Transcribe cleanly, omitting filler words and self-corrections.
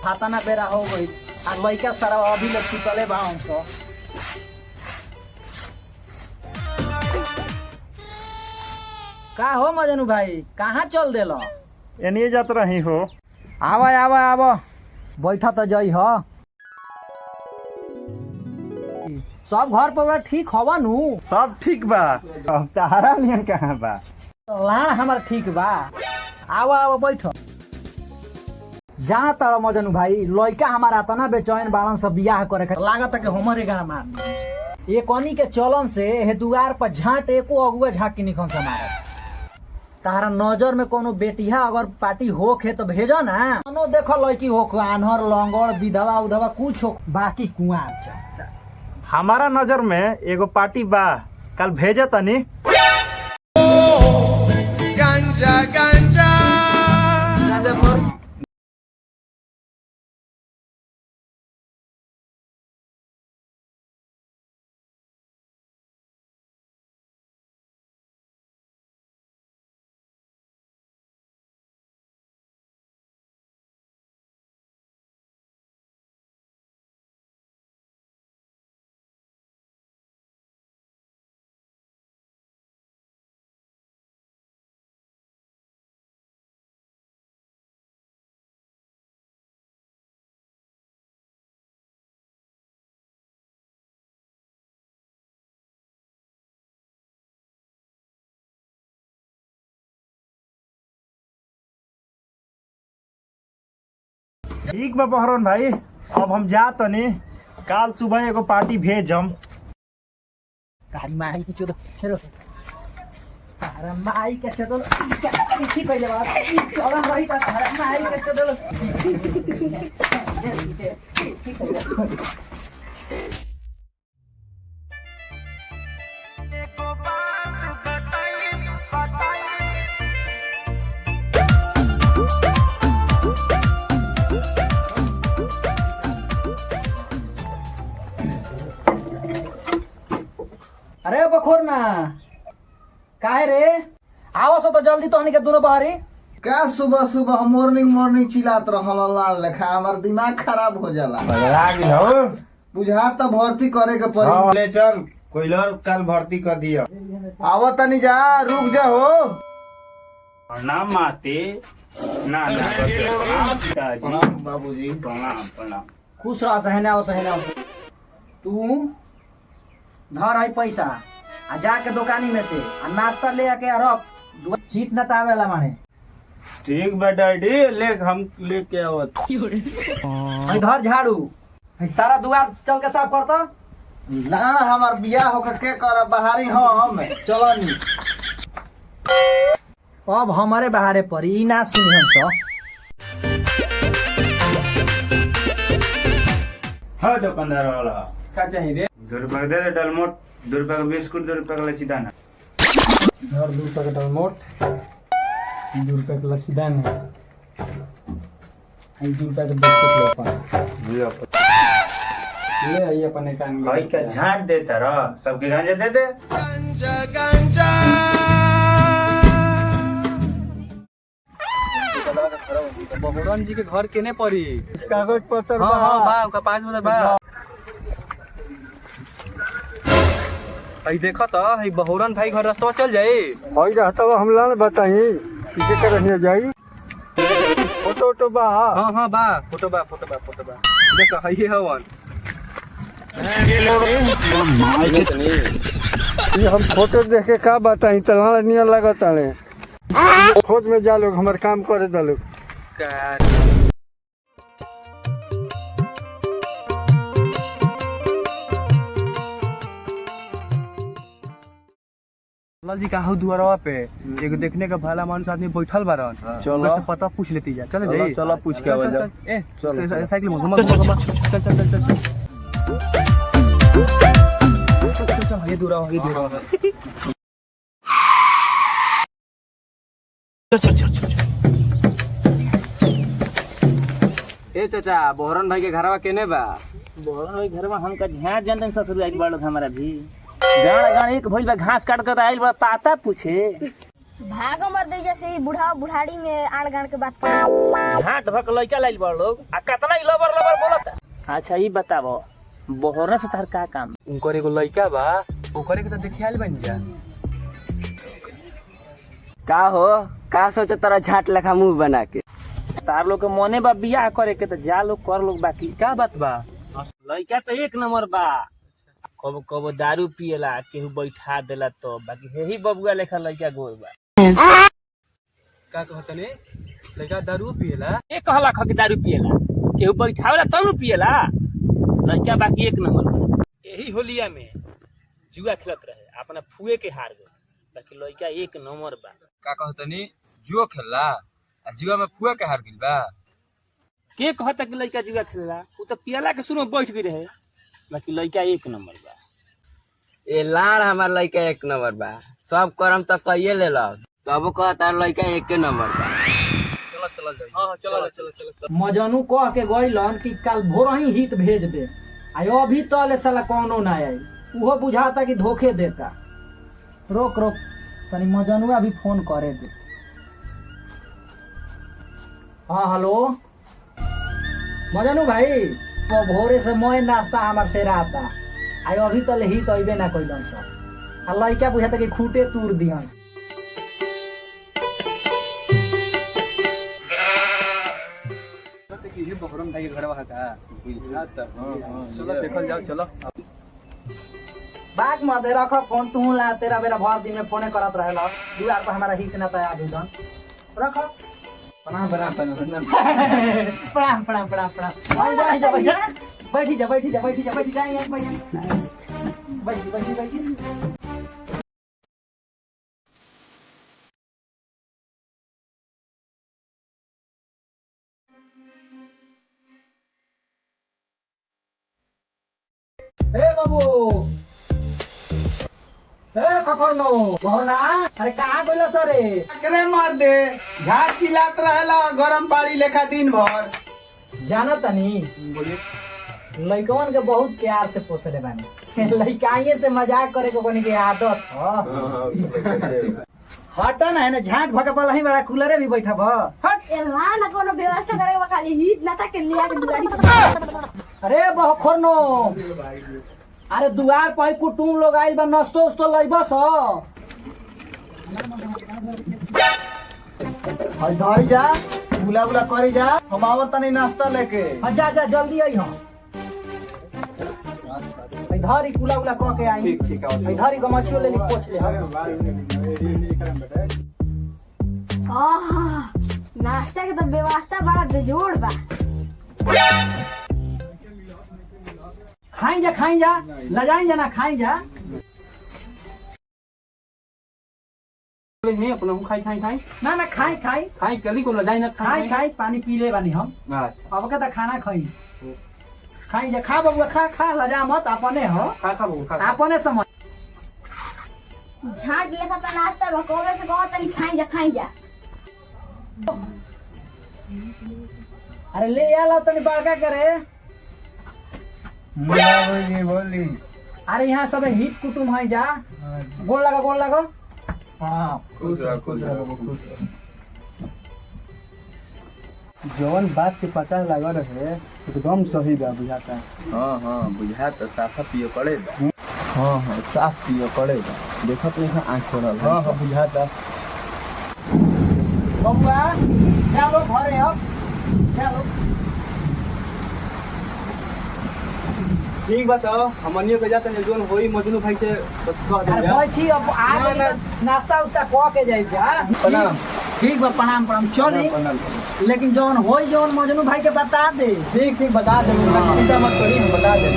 खाता ना बेरा हो गई आ लइका सारा अभी ले सुतले बा हम सो। का हो मजनू भाई कहाँ चल देलो? एनिए जात रही हो। आवा आवा आवा बैठा तो जई हो। सब घर पर ठीक हवा नु? सब ठीक बा। अब तारा नियन कहाँ बा? ला हमार ठीक बा। आवा आवा बैठो। जाना तारा मजनू भाई लइका हमारा तना बेचैन बाड़न सब बियाह करे के लागत कि हमरे गांव मार दी। ये कनी के चलन से हे दुआर पर झाट एको अगुआ झाकी निखन से मारत। तारा नजर में कोनो बेटिया अगर पार्टी होखे तो भेजो ना। कोनो देखो लड़की होख आन्हर लंगड़ विधवा उधवा कुछ हो बाकी कुआं अच्छा। हमारा नजर में एगो पार्टी बा, कल भेजे तनी। गांजा गांजा ठीक बा बहरन भाई, अब हम जा तनी। काल सुबह एगो पार्टी भेजम। तारी माई की चोद हेलो तारा माई के चोद ठीक कइले बा ई चोला रही तारा माई के चोद अरे बखोर ना काहे रे आवो सो तो जल्दी तो हनी के दोनों बहरी। क्या सुबह सुबह मॉर्निंग चिल्लात रहल लाल लेखा हमार दिमाग खराब हो जाला। बुझा तो भर्ती करे के पड़ी। ले चल कोइलर कल भर्ती कर दिया। आवो तनी जा रुक जा हो। प्रणाम माते। ना प्रणाम बाबूजी। प्रणाम। खुश रह सहने आओ तू धर है पैसा आ जाके दुकानी में से आ नाश्ता ले आके रख ठीक न तावेला माने। ठीक बा डैडी, ले हम लेके आवत। है धर झाड़ू है सारा दुआर चल के साफ कर तो। ना हमार बियाह होकर के कर बहारी हम चलनी। अब हमारे बाहरे पड़ी ना सुनी हम सो। हाँ दुकानदार वाला का चाहिए रे? 2 रुपए दे दे डलमोट, 2 रुपए का बिस्कुट, 2 रुपए का लच्छी दाना। धर 2 रुपए का डलमोट, 2 रुपए का लच्छी दाना, 2 रुपए का बिस्कुट ले आई अपने काम भाई का झाट देता रह, सबके गांजा दे दे। गांजा गांजा बहुरन जी के घर केने पड़ी? कागज पत्र बा उनका 5 मिनट बा। आई देखा तो हई बहुरन भाई घर रास्ता चल जाए। होई रहता हम लान बताई किसे कर रही जाई। फोटो बा। हां बा फोटो बा देखो हई हवन। ये हम फोटो देख के का बताई तला नियर लागत आले। खोज में जा लोग हमर काम करे दा लोग। लाल जी का हौ दुआरवा पे एगो देखने का भला मानुस आदमी बैठल बारन। चलो से पता पूछ लेती जा। चल जाई चलो पूछ के आवा जा। ए साइकिल में घुमा चल ये दूरा ए चाचा बोहरन भाई के घरवा केने बा? बोहरन भाई घरवा हमका झाड़ जनतन ससुर आइल बाड़ हमारा भी गाड़ गाड़ एक भइल बा घास काट कर आइल बा पाता पूछे। भागो मर दे जैसे बूढ़ा बुढ़ाड़ी में आड़ गाड़ के बात कर। झाट भक लइका लाइल बड़ लोग आ कतना लबर लबर बोलत। अच्छा ई बताबो बहरा से तार का काम? उनकर एगो लइका बा, ओकरे के तो देखियाल बन जा। का हो का सोचे तारा झाट लखा मुंह बना के? तार लोग के मने बा बियाह करे के तो जा लोग कर लोग, बाकी का बात बा? लइका तो एक नंबर बा। कबो कबो दारू पियला केहू बैठा देला तो, बाकी यही बबुआ लेखा लइका गोर बा। का कहतने लइका दारू पियला? ए कहला ख के दारू पियला, केहू बैठावेला तब न पियला। लइका बाकी एक नंबर बा। यही होलिया में जुआ खेलत रहे, अपना फुए के हार गए, बाकी लइका एक नंबर बा। का कहतनी जुआ खेलला आ जुआ में फुआ के हार गइल बा? के कहता कि लइका जुआ खेलला? उ तो पियला के शुरू में बैठ गई रहे, बाकी लइका एक नंबर बा। ए लाड़ हमार लइका एक नंबर बा, सब करम तो कहिए ले लो, तब कहता लइका एक नंबर बा। चलो चलो जाई। हां चलो चलो चलो। मजनू कह के गइलन कि कल भोर ही हित भेज दे, आयो अभी तले साला कौनो ना आई। उहो बुझाता कि धोखे देता। रोक रोक तनी मजनू अभी फोन करे दे। हाँ हेलो मजनू भाई, वो भोरे से मोय नाश्ता हमार से रहता, आयो अभी तले हित अइबे ना कइलन सब। आ लइका बुझाता कि खूटे तूर दिहन। ये बहरम भाई के घरवा का बुझात। हां चलो देखल जाओ चलो। बाग मत रख फोन, तू ला तेरा बेरा भर दिन में फोने करत रहेला। दुआर पर हमारा हित ना तैयार हो जान। रख प्रणाम प्रणाम प्रणाम प्रणाम प्रणाम प्रणाम प्रणाम। आ जा बैठी जा बैठी जा बैठी जा बैठी जा यहां बैठी बैठी बैठी। हे बाबू, हे कखनो भवना, अरे कहाँ गइल सरे? अरे मार दे, झाड़ चिल्लात रहेला गरम पानी लेखा दिन भर। जाना तनी लइकवन के बहुत प्यार से पोसले बानी। लइकाइए से मजाक करे के बनी के आदत ह। हटा ना है ना, झाट भगा वाला ही बड़ा कूलरे भी बैठा भ। हट एला ना कोनो व्यवस्था करे बा, खाली हित ना था के लिया के दुआरी। अरे बहखोरनो, अरे दुआर पर कुटुम लोग आइल बा, नस्तो उस्तो लइबस। हई धरी जा, बुला बुला करी जा, हम आवत तनी नाश्ता लेके। जा जा जल्दी आई हम। धरी कुला उला कह के आई। धरी गमछियो ले ली, पोछ ले। आहा, नाश्ता के तो व्यवस्था बड़ा बेजोड़ बा। खाई जा लजाई जा ना, खाई जा। नहीं अपना खाई खाई खाई ना ना खाई खाई खाई कली को लजाई ना खाई खाई पानी पी ले बानी हम। अब के तो खाना खाई खाई जा। खा बबुआ खा खा, लजा मत, अपने हो खा खा बबू खा। अपने समझ। झाट लेखा का नाश्ता बा, कोवे से कहत तनी खाई जा। अरे ले आला तनी बागा करे। बोली अरे यहाँ सब हित कुटुम है, जा गोल लगा। हाँ खुश रह खुश रह। जौन बात के पता लगा रहे एकदम सही बा बुझाता। हाँ बुझाता साफा पिए पड़ेगा। हाँ साफ पिए पड़ेगा। देखत नहीं आँख खोलल। हाँ बुझाता। बबुआ चलो घरे, अब चलो। ठीक बताओ, हमनियो के जाते जोन होई मजनू भाई से कह अरे देगा। बैठी, अब आ नाश्ता उस्ता कह के जाई जा। प्रणाम। ठीक बा, प्रणाम प्रणाम। चली लेकिन जौन होई जौन मजनू भाई के बता दे। ठीक बता दे, चिंता मत करी, हम बता दे।